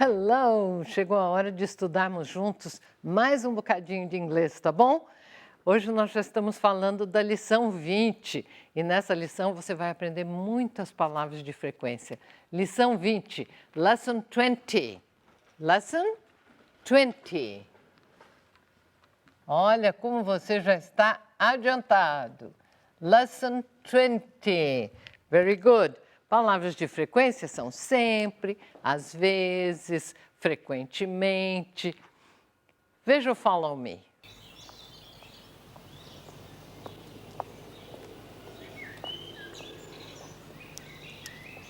Hello! Chegou a hora de estudarmos juntos mais um bocadinho de inglês, tá bom? Hoje nós já estamos falando da lição 20 e nessa lição você vai aprender muitas palavras de frequência. Lição 20, Lesson 20. Lesson 20. Olha como você já está adiantado. Lesson 20. Very good. Palavras de frequência são sempre, às vezes, frequentemente. Veja o follow me.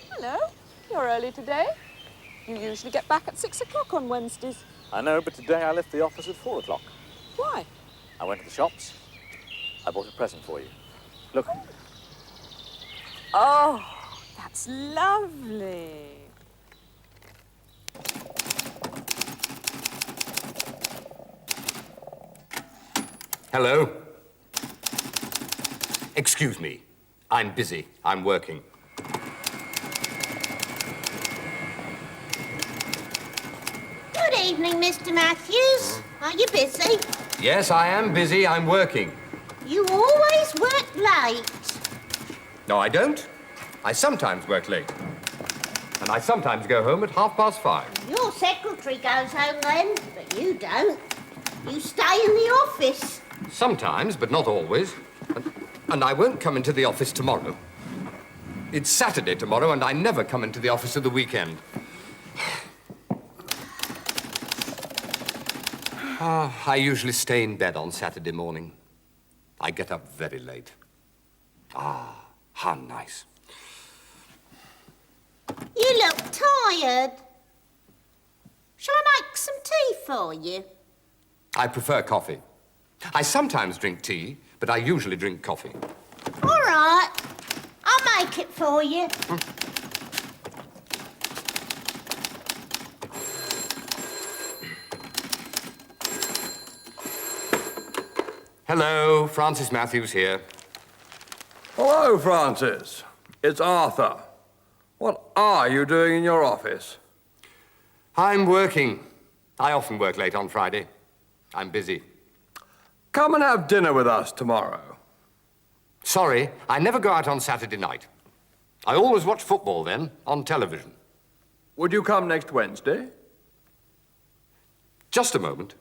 Hello, you're early today. You usually get back at 6 o'clock on Wednesdays. I know, but today I left the office at 4 o'clock. Why? I went to the shops. I bought a present for you. Look. Oh, that's lovely. Hello. Excuse me. I'm busy. I'm working. Good evening, Mr. Matthews. Are you busy? Yes, I am busy. I'm working. You always work late. No, I don't. I sometimes work late. And I sometimes go home at 5:30. Your secretary goes home then, but you don't. You stay in the office. Sometimes, but not always. And I won't come into the office tomorrow. It's Saturday tomorrow, and I never come into the office at the weekend. I usually stay in bed on Saturday morning. I get up very late. How nice. You look tired. Shall I make some tea for you? I prefer coffee. I sometimes drink tea, but I usually drink coffee. All right. I'll make it for you. Hello, Francis Matthews here. Hello, Francis. It's Arthur. What are you doing in your office? I'm working. I often work late on Friday. I'm busy. Come and have dinner with us tomorrow. Sorry, I never go out on Saturday night. I always watch football then, on television. Would you come next Wednesday? Just a moment.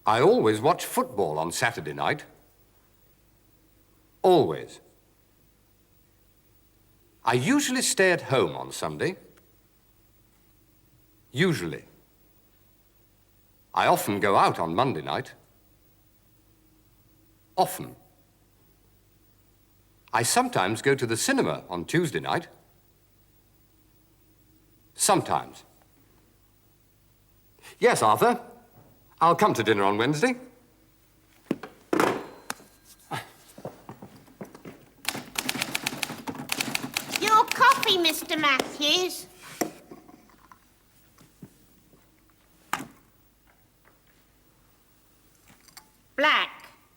I always watch football on Saturday night. Always. I usually stay at home on Sunday. Usually. I often go out on Monday night. Often. I sometimes go to the cinema on Tuesday night. Sometimes. Yes, Arthur. I'll come to dinner on Wednesday. Your coffee, Mr. Matthews. Black,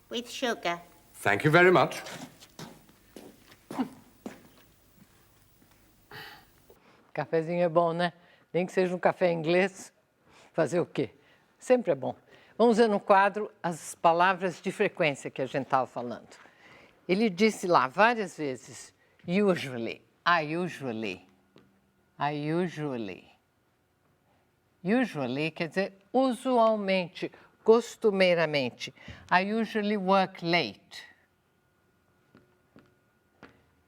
with sugar. Thank you very much. Cafezinho é bom, né? Nem que seja um café inglês. Fazer o quê? Sempre é bom. Vamos ver no quadro as palavras de frequência que a gente estava falando. Ele disse lá várias vezes, usually, I usually, I usually. Usually quer dizer usualmente, costumeiramente. I usually work late.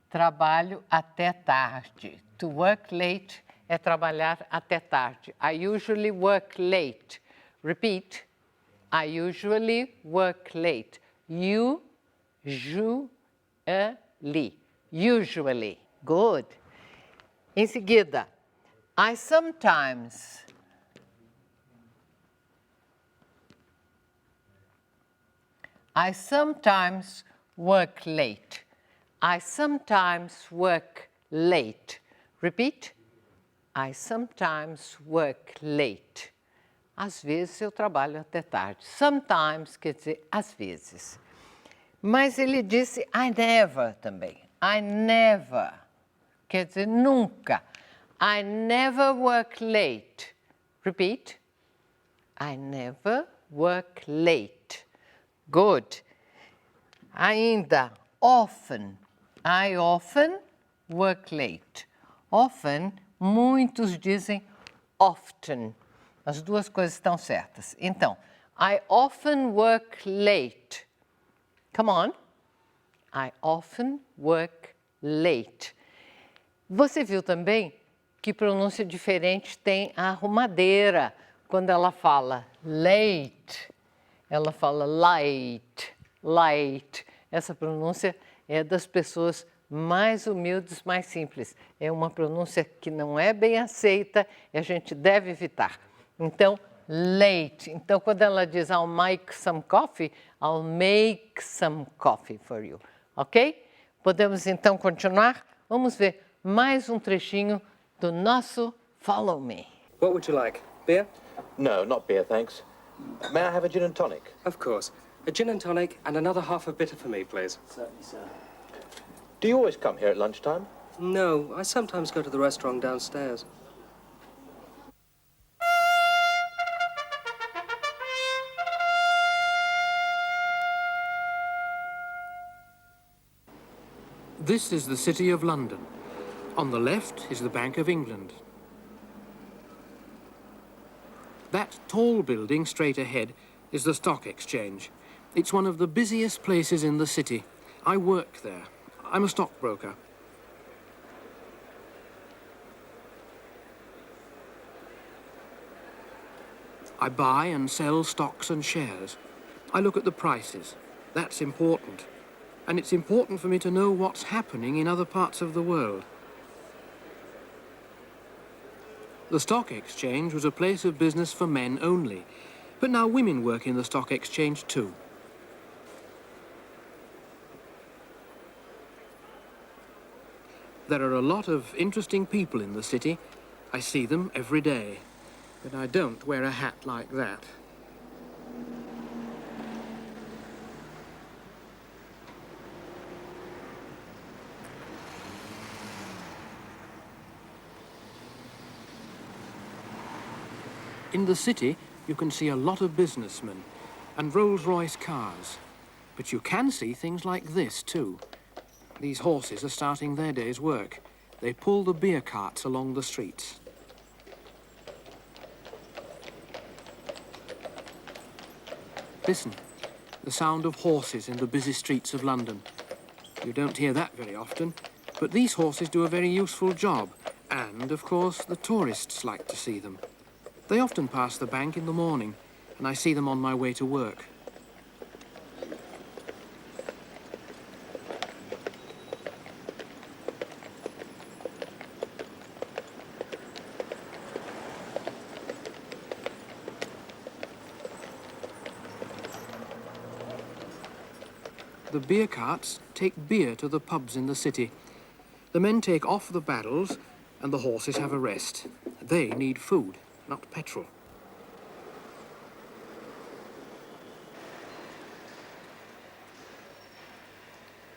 Trabalho até tarde. To work late é trabalhar até tarde. I usually work late. Repeat. I usually work late. Usually. Good. Em seguida, I sometimes. I sometimes work late. I sometimes work late. Repeat. I sometimes work late. Às vezes eu trabalho até tarde. Sometimes quer dizer às vezes. Mas ele disse I never também. I never. quer dizer nunca. I never work late. Repeat. I never work late. Good. Ainda, often. I often work late. Often, muitos dizem often. As duas coisas estão certas. Então, I often work late. Come on. I often work late. Você viu também que pronúncia diferente tem a arrumadeira. Quando ela fala late, ela fala light, light. Essa pronúncia é das pessoas mais humildes, mais simples. É uma pronúncia que não é bem aceita e a gente deve evitar. Então, late. Então, quando ela diz I'll make some coffee for you. Ok? Podemos então continuar? Vamos ver mais um trechinho do nosso Follow Me. What would you like? Beer? No, not beer, thanks. May I have a gin and tonic? Of course. A gin and tonic and another half a bitter for me, please. Certainly, sir. Do you always come here at lunchtime? No, I sometimes go to the restaurant downstairs. This is the City of London. On the left is the Bank of England. That tall building straight ahead is the Stock Exchange. It's one of the busiest places in the city. I work there. I'm a stockbroker. I buy and sell stocks and shares. I look at the prices. That's important. And it's important for me to know what's happening in other parts of the world. The Stock Exchange was a place of business for men only, but now women work in the Stock Exchange too. There are a lot of interesting people in the city. I see them every day, but I don't wear a hat like that. In the city, you can see a lot of businessmen and Rolls-Royce cars. But you can see things like this, too. These horses are starting their day's work. They pull the beer carts along the streets. Listen, the sound of horses in the busy streets of London. You don't hear that very often, but these horses do a very useful job. And, of course, the tourists like to see them. They often pass the bank in the morning, and I see them on my way to work. The beer carts take beer to the pubs in the city. The men take off the barrels, and the horses have a rest. They need food, not petrol.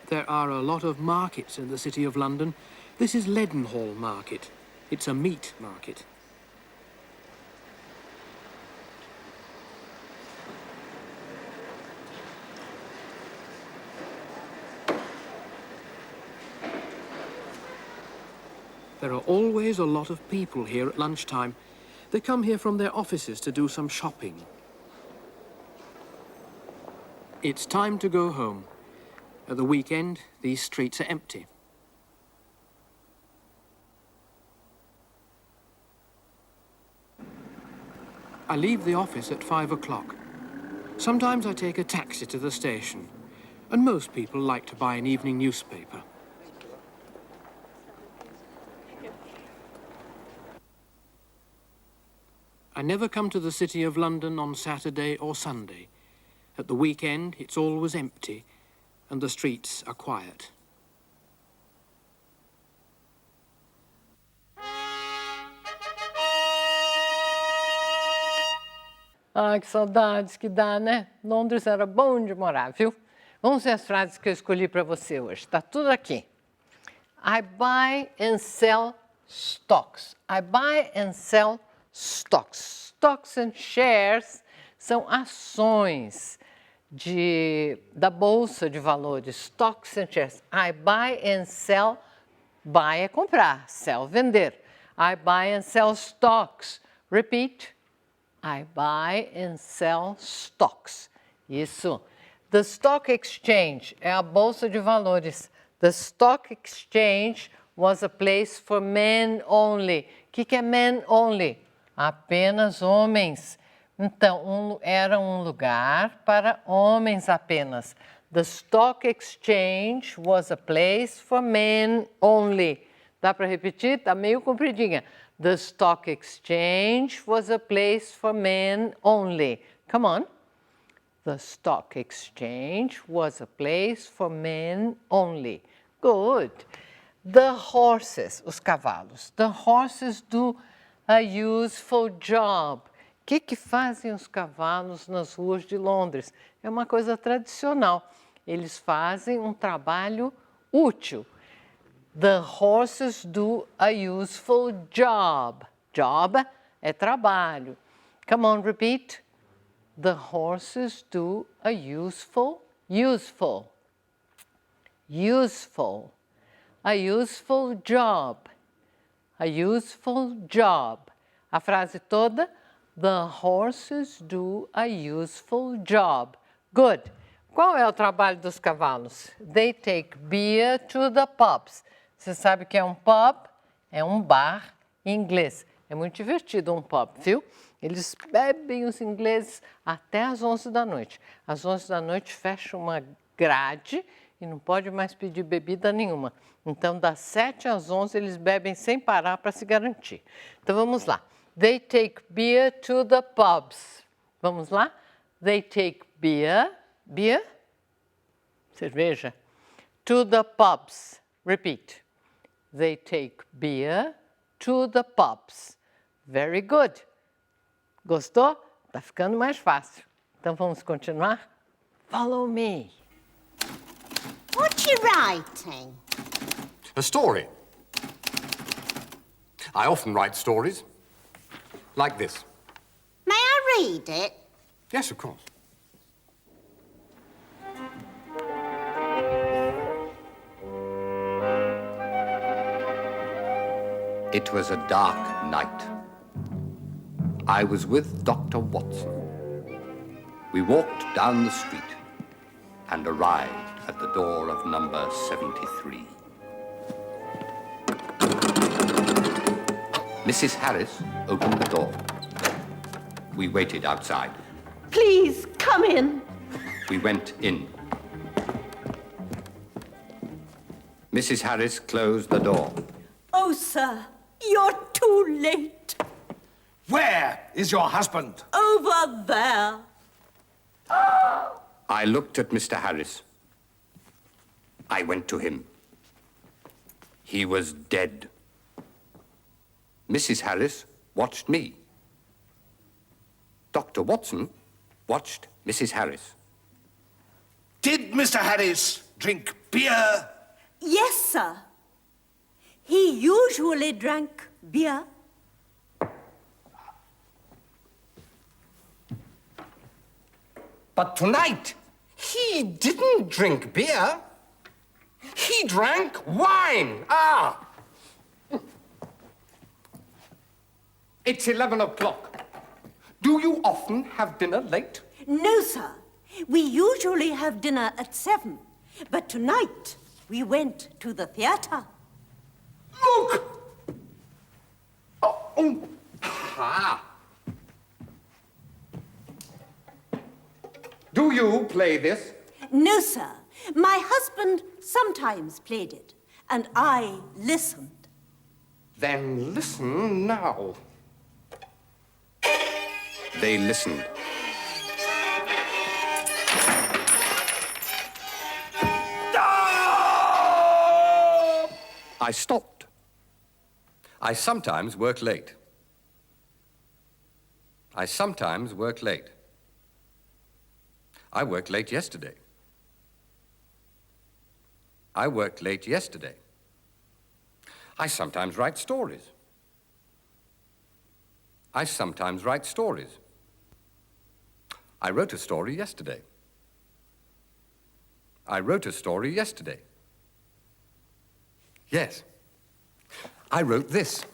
There are a lot of markets in the City of London. This is Leadenhall Market. It's a meat market. There are always a lot of people here at lunchtime. They come here from their offices to do some shopping. It's time to go home. At the weekend, these streets are empty. I leave the office at 5 o'clock. Sometimes I take a taxi to the station, and most people like to buy an evening newspaper. I never come to the City of London on Saturday or Sunday. At the weekend, it's always empty, and the streets are quiet. Ah, que saudades que dá, né? Londres era bom de morar, viu? Vamos ver as frases que eu escolhi para você hoje. Está tudo aqui. I buy and sell stocks. I buy and sell stocks. Stocks and shares são ações da bolsa de valores. Stocks and shares. I buy and sell. Buy é comprar, sell vender. I buy and sell stocks. Repeat. I buy and sell stocks. Isso. The stock exchange é a bolsa de valores. The stock exchange was a place for men only. O que é men only? Apenas homens. Então, era um lugar para homens apenas. The stock exchange was a place for men only. Dá para repetir? Está meio compridinha. The stock exchange was a place for men only. Come on. The stock exchange was a place for men only. Good. The horses, os cavalos. The horses do a useful job. O que fazem os cavalos nas ruas de Londres? É uma coisa tradicional. Eles fazem um trabalho útil. The horses do a useful job. Job é trabalho. Come on, repeat. The horses do a useful a useful job. A useful job. A frase toda. The horses do a useful job. Good. Qual é o trabalho dos cavalos? They take beer to the pubs. Você sabe o que é um pub? É um bar em inglês. É muito divertido um pub, viu? Eles bebem os ingleses até às 11 da noite. Às 11 da noite fecha uma grade e não pode mais pedir bebida nenhuma. Então, das 7 às 11 eles bebem sem parar para se garantir. Então, vamos lá. They take beer to the pubs. Vamos lá? They take beer, cerveja, to the pubs. Repeat. They take beer to the pubs. Very good. Gostou? Tá ficando mais fácil. Então vamos continuar? Follow me. What you writing? A story. I often write stories. Like this. May I read it? Yes, of course. It was a dark night. I was with Dr. Watson. We walked down the street and arrived at the door of number 73. Mrs. Harris opened the door. We waited outside. Please, come in. We went in. Mrs. Harris closed the door. Oh, sir, you're too late. Where is your husband? Over there. I looked at Mr. Harris. I went to him. He was dead. Mrs. Harris watched me. Dr. Watson watched Mrs. Harris. Did Mr. Harris drink beer? Yes, sir. He usually drank beer. But tonight, he didn't drink beer. He drank wine. It's 11 o'clock. Do you often have dinner late? No, sir. We usually have dinner at 7. But tonight, we went to the theatre. Look! Oh. Ha! Do you play this? No, sir. My husband sometimes played it, and I listened. Then listen now. They listened. I stopped. I sometimes work late. I sometimes work late. I worked late yesterday. I worked late yesterday. I sometimes write stories. I sometimes write stories. I wrote a story yesterday. I wrote a story yesterday. Yes. I wrote this.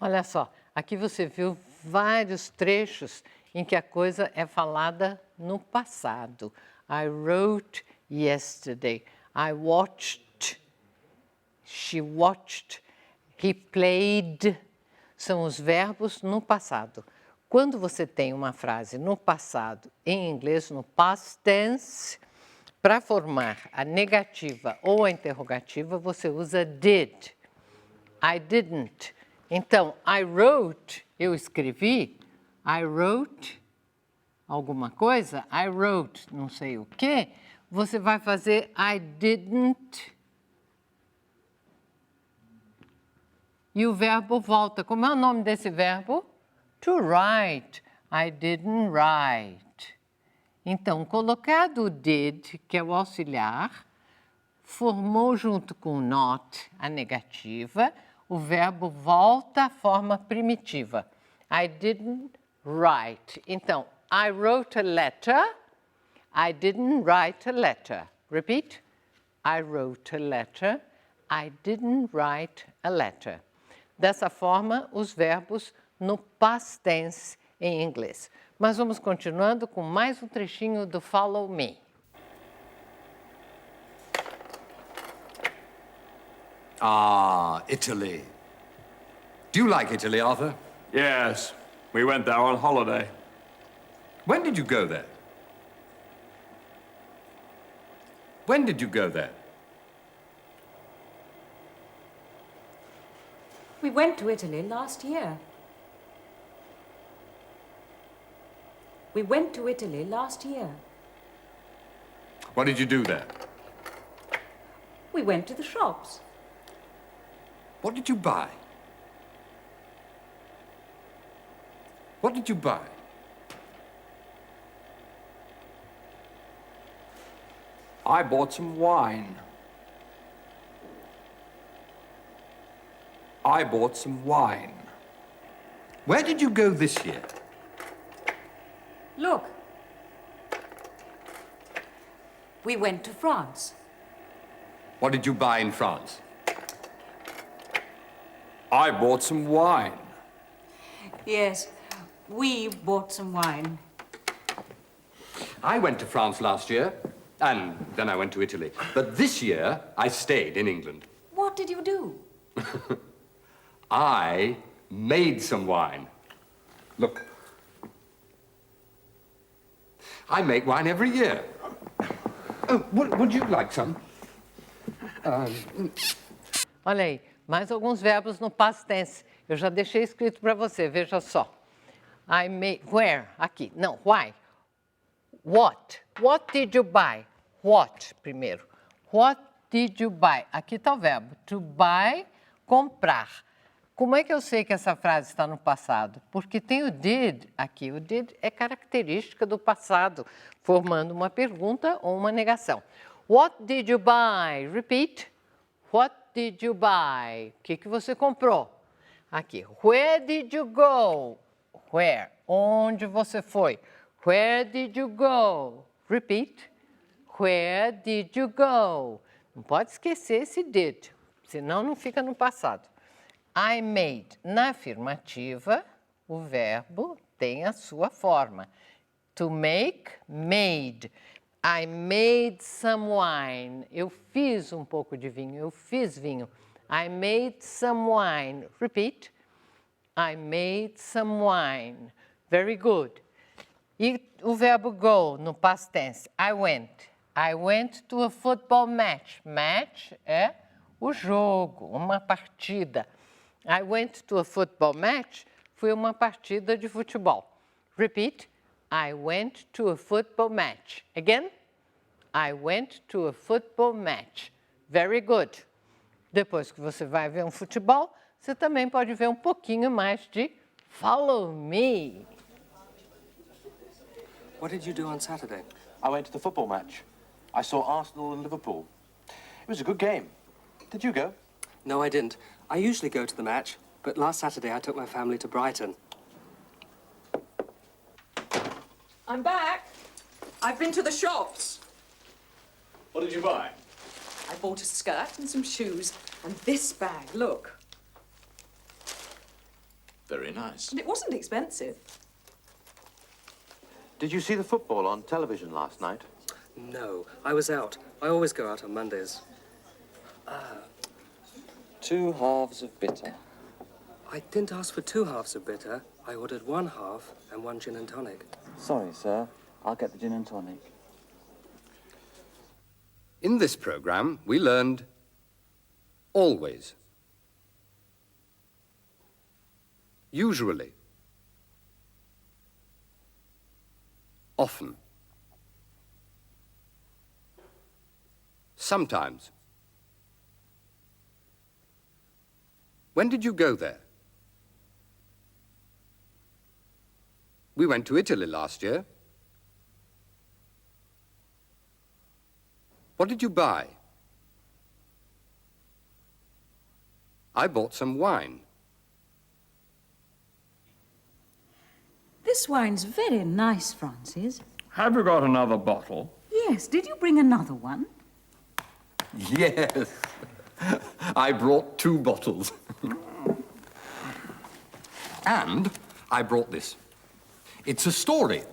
Olha só, aqui você viu vários trechos em que a coisa é falada no passado. I wrote yesterday. I watched. She watched. He played. São os verbos no passado. Quando você tem uma frase no passado, em inglês, no past tense, para formar a negativa ou a interrogativa, você usa did. I didn't. Então, I wrote, eu escrevi. I wrote alguma coisa. I wrote não sei o quê. Você vai fazer I didn't. E o verbo volta. Como é o nome desse verbo? To write. I didn't write. Então, colocado o did, que é o auxiliar, formou junto com not, a negativa, o verbo volta à forma primitiva. I didn't write. Então, I wrote a letter. I didn't write a letter. Repeat. I wrote a letter. I didn't write a letter. Dessa forma, os verbos no past tense em inglês. Mas vamos continuando com mais um trechinho do Follow Me. Ah, Italy. Do you like Italy, Arthur? Yes, we went there on holiday. When did you go there? When did you go there? We went to Italy last year. We went to Italy last year. What did you do there? We went to the shops. What did you buy? What did you buy? I bought some wine. I bought some wine. Where did you go this year? Look. We went to France. What did you buy in France? I bought some wine. Yes, we bought some wine. I went to France last year, and then I went to Italy. But this year, I stayed in England. What did you do? I made some wine. Look. I make wine every year. Oh, would you like some? Olha aí, mais alguns verbos no past tense. Eu já deixei escrito para você, veja só. I made, where? Aqui, não, why? What? What did you buy? What, primeiro. What did you buy? Aqui está o verbo, to buy, comprar. Como é que eu sei que essa frase está no passado? Porque tem o did aqui. O did é característica do passado, formando uma pergunta ou uma negação. What did you buy? Repeat. What did you buy? O que você comprou? Aqui. Where did you go? Where? Onde você foi? Where did you go? Repeat. Where did you go? Não pode esquecer esse did, senão não fica no passado. I made. Na afirmativa, o verbo tem a sua forma. To make, made. I made some wine. Eu fiz um pouco de vinho. Eu fiz vinho. I made some wine. Repeat. I made some wine. Very good. E o verbo go no past tense. I went. I went to a football match. Match é o jogo, uma partida. I went to a football match foi uma partida de futebol. Repeat. I went to a football match. Again. I went to a football match. Very good. Depois que você vai ver um futebol, você também pode ver um pouquinho mais de Follow Me. What did you do on Saturday? I went to the football match. I saw Arsenal and Liverpool. It was a good game. Did you go? No, I didn't. I usually go to the match, but last Saturday I took my family to Brighton. I'm back. I've been to the shops. What did you buy? I bought a skirt and some shoes. And this bag, look. Very nice. And it wasn't expensive. Did you see the football on television last night? No, I was out. I always go out on Mondays. 2 halves of bitter. I didn't ask for 2 halves of bitter. I ordered 1 half and 1 gin and tonic. Sorry, sir. I'll get the gin and tonic. In this program, we learned always, usually, often, sometimes. When did you go there? We went to Italy last year. What did you buy? I bought some wine. This wine's very nice, Francis. Have you got another bottle? Yes, did you bring another one? Yes. I brought 2 bottles. And I brought this. It's a story.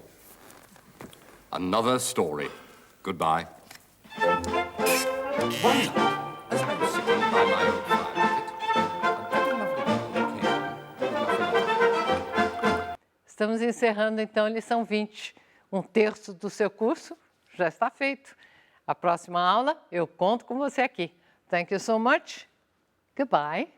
Another story. Goodbye. One night, as I was sitting by my old fire pit, Estamos encerrando, então, a lição 20. 1/3 do seu curso já está feito. A próxima aula, eu conto com você aqui. Thank you so much. Goodbye.